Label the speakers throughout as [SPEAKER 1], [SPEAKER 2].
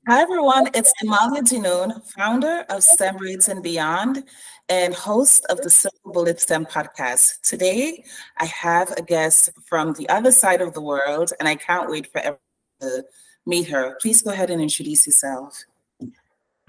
[SPEAKER 1] Hi everyone, it's Amalia Dinoon, founder of S.T.E.M Braids and Beyond and host of the Silver Bullet S.T.E.M podcast. Today, I have a guest from the other side of the world and I can't wait for everyone to meet her. Please go ahead and introduce yourself.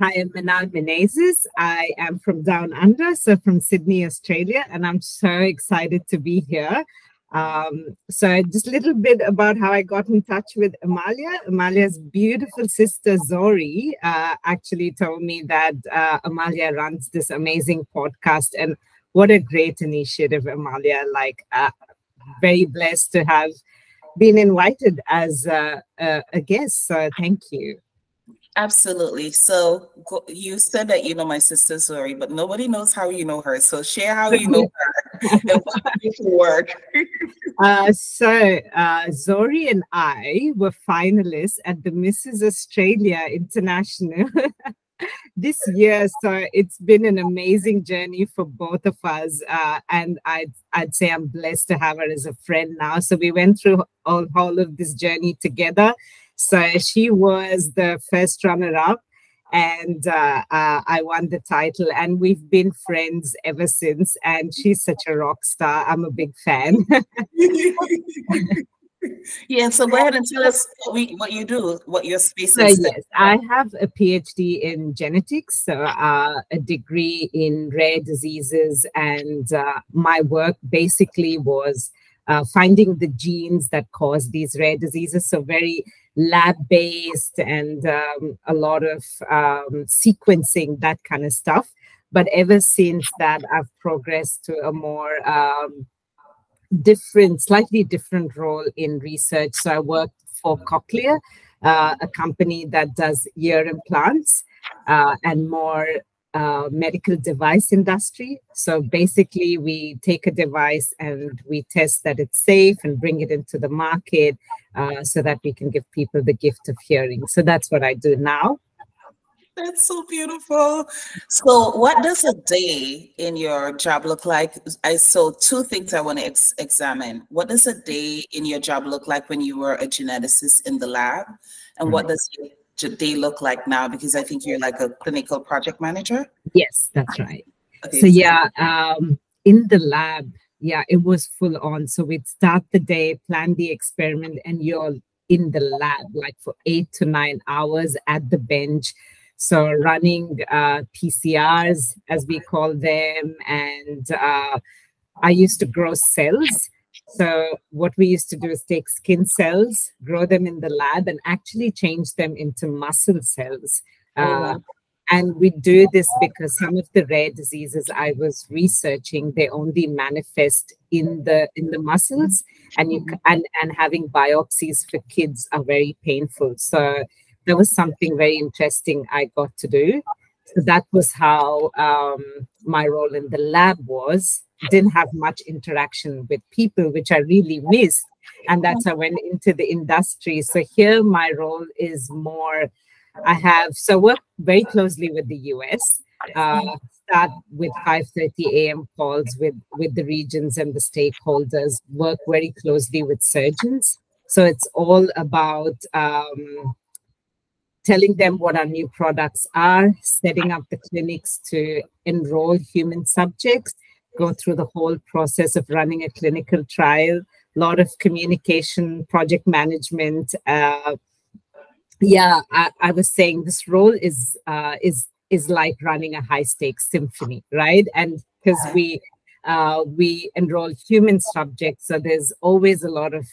[SPEAKER 2] Hi, I'm Minal Menezes. I am from Down Under, so from Sydney, Australia, and I'm so excited to be here. So just a little bit about how I got in touch with Amalia. Amalia's beautiful sister, Zori, actually told me that Amalia runs this amazing podcast, and what a great initiative, Amalia. Very blessed to have been invited as a guest, so thank you.
[SPEAKER 1] Absolutely. So you said that you know my sister Zori, but nobody knows how you know her. So share how you know her and what you do for work.
[SPEAKER 2] Zori and I were finalists at the Mrs. Australia International this year. So it's been an amazing journey for both of us. And I'd say I'm blessed to have her as a friend now. So we went through all of this journey together. So she was the first runner-up, and I won the title. And we've been friends ever since. And she's such a rock star. I'm a big fan.
[SPEAKER 1] Yeah, so go ahead and tell us what you do, what your space
[SPEAKER 2] So
[SPEAKER 1] is.
[SPEAKER 2] yes, I have a PhD in genetics, so a degree in rare diseases, and my work basically was finding the genes that cause these rare diseases. So very lab-based and a lot of sequencing, that kind of stuff. But ever since that, I've progressed to a more slightly different role in research. So I work for Cochlear, a company that does ear implants and more medical device industry. So basically, we take a device and we test that it's safe and bring it into the market so that we can give people the gift of hearing. So that's what I do now.
[SPEAKER 1] That's so beautiful. So, what does a day in your job look like? I saw two things I want to examine. What does a day in your job look like when you were a geneticist in the lab? And what does your day look like now? Because I think you're like a clinical project manager.
[SPEAKER 2] Yes, that's right.
[SPEAKER 1] Okay.
[SPEAKER 2] So yeah, in the lab, yeah, it was full on. So we'd start the day, plan the experiment, and you're in the lab like for 8 to 9 hours at the bench. So running PCRs, as we call them, and I used to grow cells. So what we used to do is take skin cells, grow them in the lab, and actually change them into muscle cells. And we do this because some of the rare diseases I was researching, they only manifest in the muscles, and and having biopsies for kids are very painful. So that was something very interesting I got to do. So that was how my role in the lab was. Didn't have much interaction with people, which I really missed. And that's how I went into the industry. So here my role is more, I work very closely with the US, start with 5:30 a.m. calls with the regions and the stakeholders, work very closely with surgeons. So it's all about telling them what our new products are, setting up the clinics to enroll human subjects, go through the whole process of running a clinical trial, a lot of communication, project management. I was saying this role is like running a high stakes symphony, right? And because we enroll human subjects, so there's always a lot of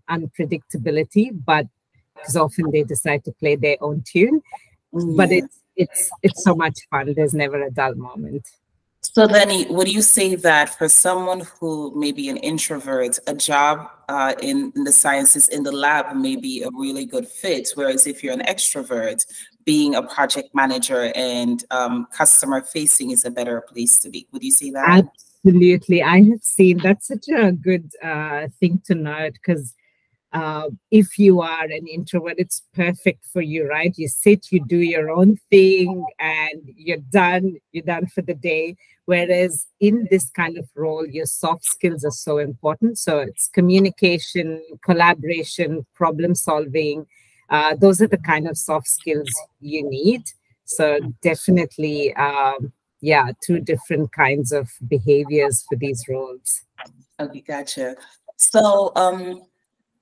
[SPEAKER 2] unpredictability, but because often they decide to play their own tune. But it's so much fun. There's never a dull moment.
[SPEAKER 1] So then, would you say that for someone who may be an introvert, a job in the sciences in the lab may be a really good fit? Whereas if you're an extrovert, being a project manager and customer facing is a better place to be. Would you say that?
[SPEAKER 2] Absolutely. I have seen that's such a good thing to note, because if you are an introvert, it's perfect for you, right? You sit, you do your own thing, and you're done for the day. Whereas in this kind of role, your soft skills are so important. So it's communication, collaboration, problem solving, those are the kind of soft skills you need. So definitely, yeah, two different kinds of behaviors for these roles.
[SPEAKER 1] Okay, gotcha. So,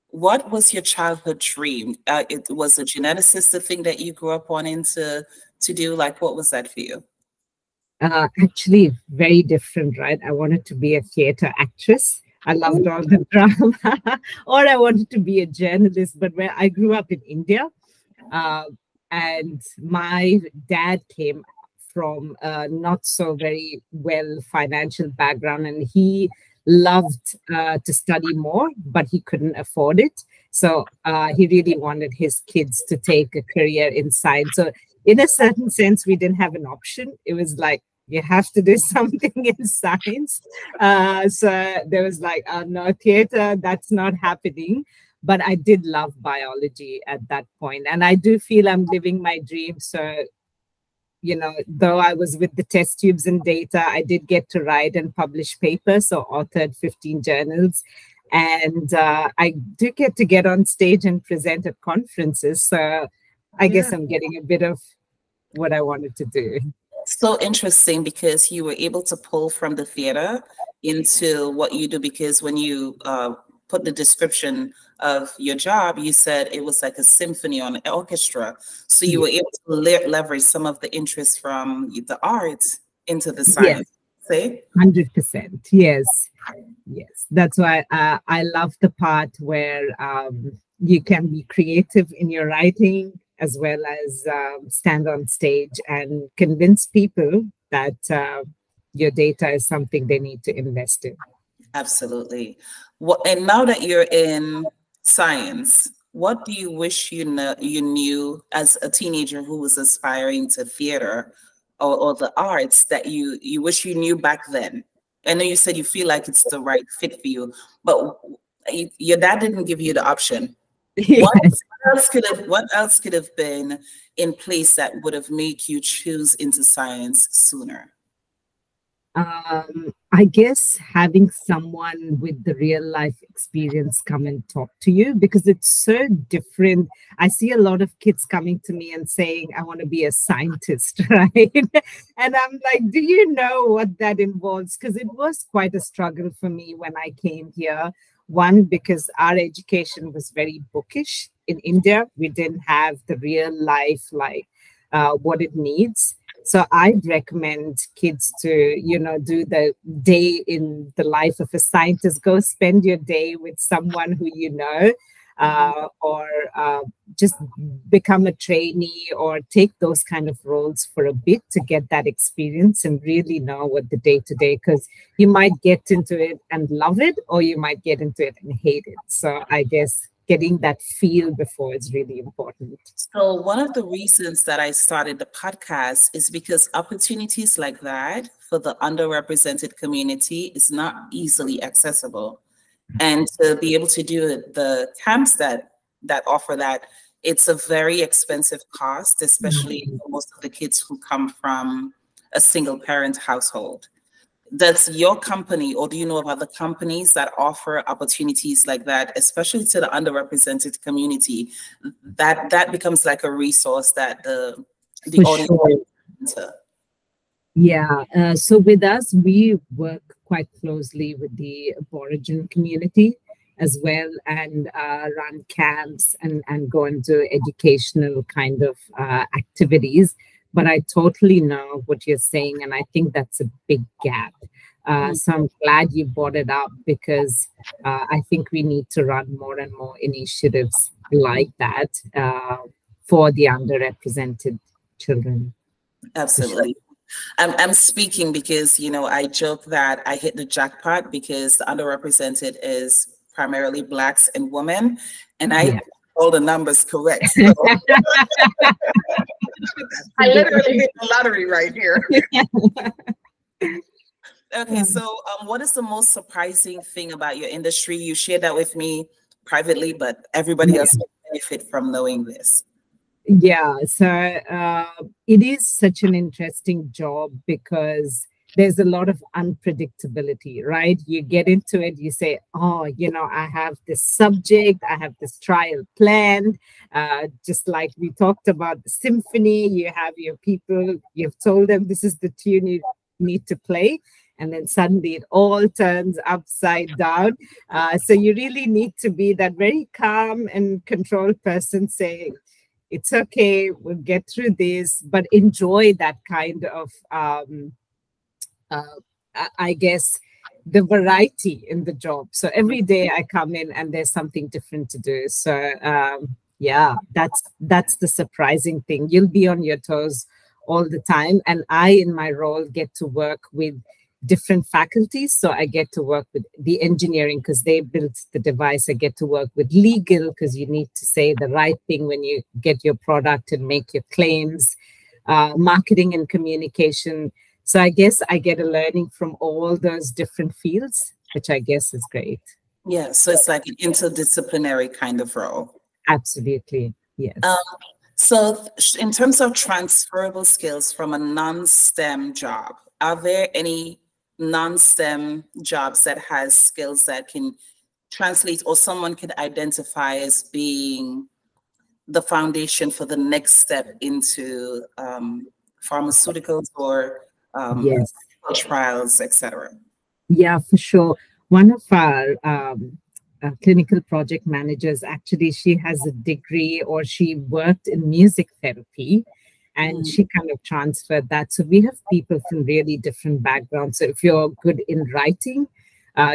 [SPEAKER 1] what was your childhood dream? It was a geneticist the thing that you grew up wanting to do. Like, what was that for you?
[SPEAKER 2] Actually, very different, right? I wanted to be a theater actress. I loved all the drama, or I wanted to be a journalist. But where I grew up in India, uh, and my dad came from a not so very well financial background, and he loved to study more, but he couldn't afford it. So he really wanted his kids to take a career in science. So in a certain sense, we didn't have an option. It was like, you have to do something in science. So there was like, no, theater, that's not happening. But I did love biology at that point. And I do feel I'm living my dream. So, you know, though I was with the test tubes and data, I did get to write and publish papers. So authored 15 journals. And I do get on stage and present at conferences. So I guess I'm getting a bit of what I wanted to do.
[SPEAKER 1] So interesting because you were able to pull from the theater into what you do, because when you put the description of your job, you said it was like a symphony or an orchestra. So you were able to leverage some of the interest from the arts into the science.
[SPEAKER 2] Yes. 100%. Yes. Yes. That's why I love the part where you can be creative in your writing, as well as stand on stage and convince people that your data is something they need to invest in.
[SPEAKER 1] Absolutely. And now that you're in science, what do you wish you knew as a teenager who was aspiring to theater or the arts that you wish you knew back then? I know you said you feel like it's the right fit for you, but your dad didn't give you the option.
[SPEAKER 2] Yes.
[SPEAKER 1] What else could have been in place that would have made you choose into science sooner?
[SPEAKER 2] I guess having someone with the real life experience come and talk to you, because it's so different. I see a lot of kids coming to me and saying, I want to be a scientist, right? And I'm like, do you know what that involves? Because it was quite a struggle for me when I came here. One, because our education was very bookish in India. We didn't have the real life, like what it needs. So I'd recommend kids to, you know, do the day in the life of a scientist. Go spend your day with someone who you know, or just become a trainee or take those kind of roles for a bit to get that experience and really know what the day-to-day, because you might get into it and love it, or you might get into it and hate it. So I guess getting that feel before is really important.
[SPEAKER 1] So one of the reasons that I started the podcast is because opportunities like that for the underrepresented community is not easily accessible. And to be able to do the camps that offer that, it's a very expensive cost, especially for most of the kids who come from a single parent household. Does your company, or do you know of other companies that offer opportunities like that, especially to the underrepresented community, that becomes like a resource that the audience?
[SPEAKER 2] Sure. Yeah, so with us, we work quite closely with the Aboriginal community as well, and run camps and go and do educational kind of activities. But I totally know what you're saying, and I think that's a big gap. So I'm glad you brought it up, because I think we need to run more and more initiatives like that for the underrepresented children.
[SPEAKER 1] Absolutely. I'm speaking because, you know, I joke that I hit the jackpot because the underrepresented is primarily Blacks and women, and I all the numbers correct. So. I literally hit the lottery right here. Okay, so what is the most surprising thing about your industry? You shared that with me privately, but everybody else can benefit from knowing this.
[SPEAKER 2] Yeah, so it is such an interesting job, because there's a lot of unpredictability, right? You get into it, you say, oh, I have this subject, I have this trial planned. Just like we talked about the symphony, you have your people, you've told them this is the tune you need to play. And then suddenly it all turns upside down. So you really need to be that very calm and controlled person saying, it's okay, we'll get through this, but enjoy that kind of I guess, the variety in the job. So every day I come in and there's something different to do. So yeah, that's the surprising thing. You'll be on your toes all the time. And I, in my role, get to work with different faculties. So I get to work with the engineering because they built the device. I get to work with legal because you need to say the right thing when you get your product and make your claims, marketing and communication. So I guess I get a learning from all those different fields, which I guess is great.
[SPEAKER 1] Yeah, so it's like an interdisciplinary kind of role.
[SPEAKER 2] Absolutely, yes.
[SPEAKER 1] So in terms of transferable skills from a non-STEM job, are there any non-STEM jobs that has skills that can translate or someone can identify as being the foundation for the next step into pharmaceuticals or
[SPEAKER 2] yes,
[SPEAKER 1] trials, etc.?
[SPEAKER 2] Yeah, for sure. One of our clinical project managers, actually, she has a degree or she worked in music therapy and she kind of transferred that. So we have people from really different backgrounds. So if you're good in writing,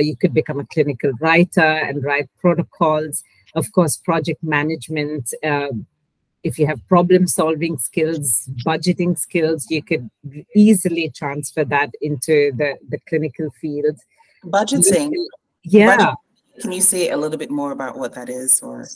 [SPEAKER 2] you could become a clinical writer and write protocols. Of course, project management, if you have problem-solving skills, budgeting skills, you could easily transfer that into the clinical field.
[SPEAKER 1] Budgeting.
[SPEAKER 2] Yeah.
[SPEAKER 1] Budget. Can you say a little bit more about what that is? Or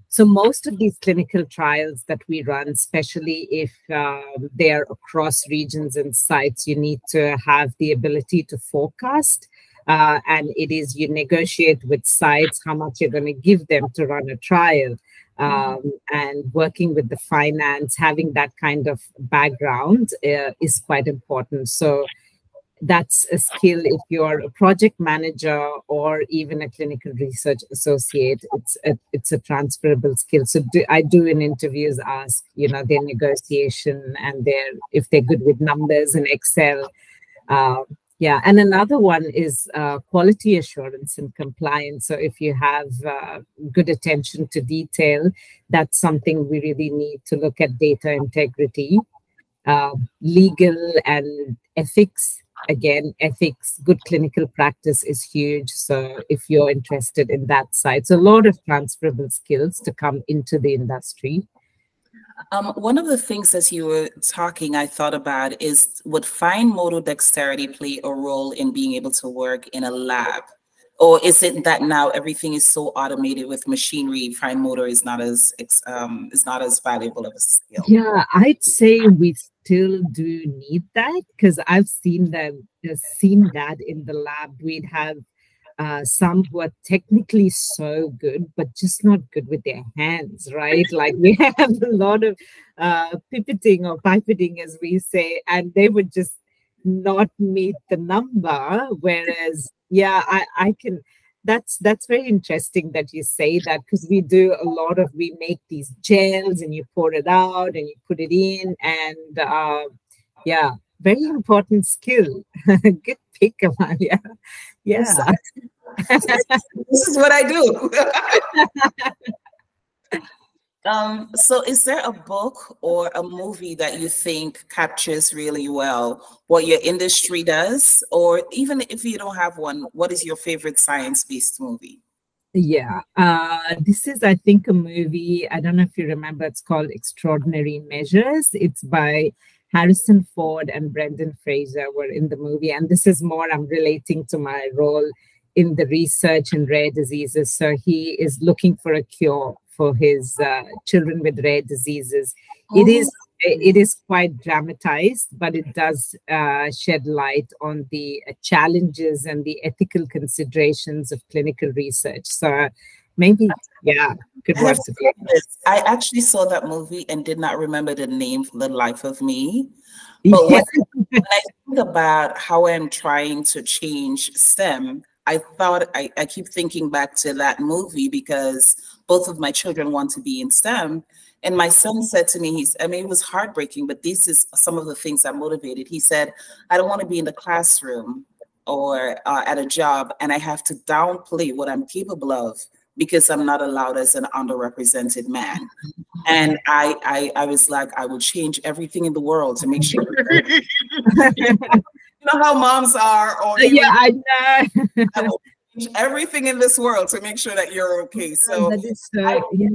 [SPEAKER 2] so most of these clinical trials that we run, especially if they are across regions and sites, you need to have the ability to forecast. And it is you negotiate with sites how much you're going to give them to run a trial. And working with the finance, having that kind of background is quite important. So that's a skill if you're a project manager or even a clinical research associate. It's a transferable skill. So I do in interviews ask, their negotiation and if they're good with numbers and Excel. Yeah, and another one is quality assurance and compliance. So if you have good attention to detail, that's something we really need to look at. Data integrity, legal and ethics. Again, ethics, good clinical practice is huge. So if you're interested in that side, so a lot of transferable skills to come into the industry.
[SPEAKER 1] One of the things as you were talking, I thought about is, would fine motor dexterity play a role in being able to work in a lab? Or is it that now everything is so automated with machinery, fine motor is not as valuable of a skill?
[SPEAKER 2] Yeah, I'd say we still do need that because I've seen that in the lab. We'd have some who are technically so good, but just not good with their hands, right? Like we have a lot of pipetting or pipetting, as we say, and they would just not meet the number. Whereas, yeah, I can. That's very interesting that you say that because we make these gels and you pour it out and you put it in and yeah, very important skill. Good pick, Amalia. Yeah.
[SPEAKER 1] This is what I do. So is there a book or a movie that you think captures really well what your industry does? Or even if you don't have one, what is your favorite science-based movie?
[SPEAKER 2] Yeah, this is, I think, a movie. I don't know if you remember, it's called Extraordinary Measures. It's by Harrison Ford and Brendan Fraser were in the movie. And this is more, I'm relating to my role in the research in rare diseases. So he is looking for a cure for his children with rare diseases. It is quite dramatized, but it does shed light on the challenges and the ethical considerations of clinical research. So maybe, yeah, good work.
[SPEAKER 1] I actually saw that movie and did not remember the name for the life of me. But when I think about how I'm trying to change STEM, I keep thinking back to that movie because both of my children want to be in STEM. And my son said to me, I mean, it was heartbreaking, but this is some of the things that motivated. He said, I don't want to be in the classroom or at a job and I have to downplay what I'm capable of because I'm not allowed as an underrepresented man. And I was like, I will change everything in the world to make sure. You know how moms are, or
[SPEAKER 2] Yeah,
[SPEAKER 1] even
[SPEAKER 2] I know.
[SPEAKER 1] I will change everything in this world to make sure that you're okay. So
[SPEAKER 2] That is so,
[SPEAKER 1] I,
[SPEAKER 2] yeah.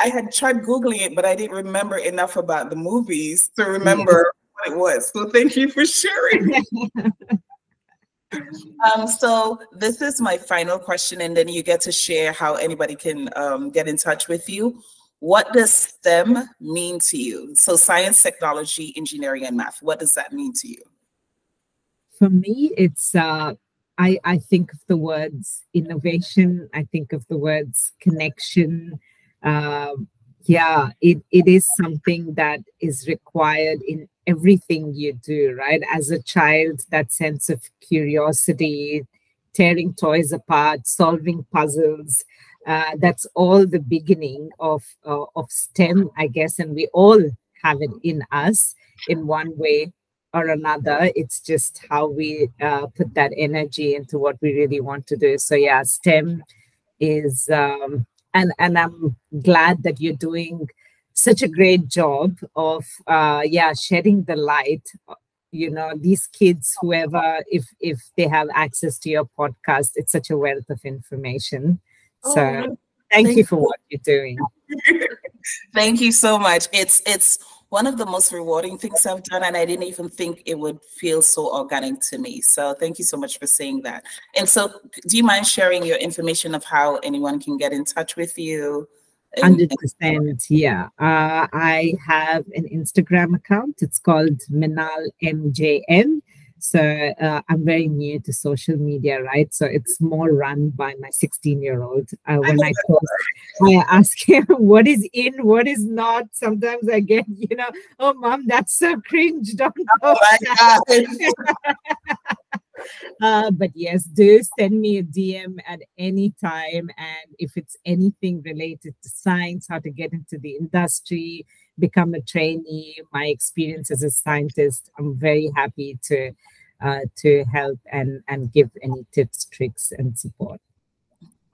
[SPEAKER 1] I had tried Googling it, but I didn't remember enough about the movies to
[SPEAKER 2] Yeah.
[SPEAKER 1] remember what it was. So thank you for sharing. So this is my final question, and then you get to share how anybody can get in touch with you. What does STEM mean to you? So science, technology, engineering, and math. What does that mean to you?
[SPEAKER 2] For me, it's I think of the words innovation. I think of the words connection. Um, yeah, it is something that is required in everything you do, right? As a child, that sense of curiosity, tearing toys apart, solving puzzles. That's all the beginning of STEM, I guess, and we all have it in us in one way or another. It's just how we put that energy into what we really want to do. So yeah, STEM is, and I'm glad that you're doing such a great job of yeah, shedding the light. You know, these kids, whoever, if they have access to your podcast, it's such a wealth of information. So
[SPEAKER 1] Oh,
[SPEAKER 2] thank you
[SPEAKER 1] thank
[SPEAKER 2] for what you're doing.
[SPEAKER 1] Thank you so much. It's one of the most rewarding things I've done, and I didn't even think it would feel so organic to me. So thank you so much for saying that. And so, do you mind sharing your information of how anyone can get in touch with you? And
[SPEAKER 2] 100%. Yeah. I have an Instagram account. It's called Minal MJN. So I'm very new to social media, right? So it's more run by my 16-year-old. When I post, I ask him what is in, what is not. Sometimes I get, oh, mom, that's so cringe. Don't
[SPEAKER 1] oh
[SPEAKER 2] post
[SPEAKER 1] my
[SPEAKER 2] that.
[SPEAKER 1] God.
[SPEAKER 2] But yes, do send me a DM at any time. And if it's anything related to science, how to get into the industry, become a trainee, my experience as a scientist, I'm very happy to help and give any tips, tricks, and support.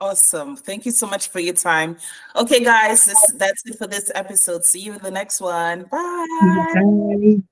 [SPEAKER 1] Awesome. Thank you so much for your time. Okay, guys, that's it for this episode. See you in the next one. Bye.
[SPEAKER 2] Bye.